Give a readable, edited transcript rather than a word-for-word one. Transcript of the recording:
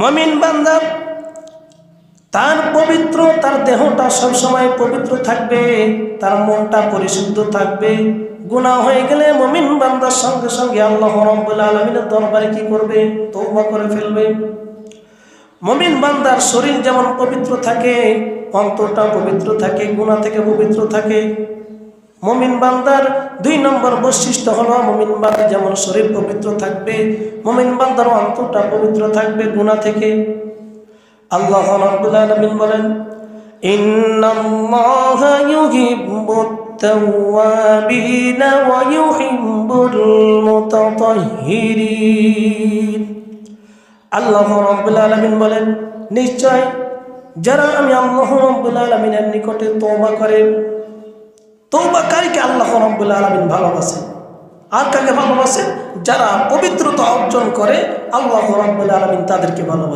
মুমিন বান্দা তার পবিত্র, তার দেহটা সবসময় পবিত্র থাকবে, তার মনটা পরিশুদ্ধ থাকবে। গুনাহ হয়ে গেলে মুমিন বান্দার সঙ্গে সঙ্গে আল্লাহ রাব্বুল আলামিনের দরবারে কি করবে? তওবা করে ফেলবে। মুমিন বান্দার শরীর যেমন পবিত্র থাকে, অন্তরটা পবিত্র থাকে, গুনাহ থেকে পবিত্র থাকে। মুমিন বান্দার 2 নম্বর বৈশিষ্ট্য হলো, মুমিন বান্দা যেমন শরীর পবিত্র থাকবে, মুমিন বান্দার অন্তরটা পবিত্র থাকবে গুনাহ থেকে। আল্লাহ রাব্বুল আলামিন বলেন, ইন্নাল্লাহা ইউহিব্বুত তাওয়াবিনা ওয়া ইউহিব্বুল মুতাতাহহিরিন। আল্লাহ রাব্বুল আলামিন বলেন, নিশ্চয় যারা আমি আল্লাহ রাব্বুল আলামিনের নিকটে তওবা করে, তওবাকারীকে আল্লাহ রাব্বুল আলামিন ভালোবাসেন। আর কাকে ভালোবাসেন? যারা পবিত্রতা অর্জন করে আল্লাহ রাব্বুল আলামিন তাদেরকে ভালোবাসেন।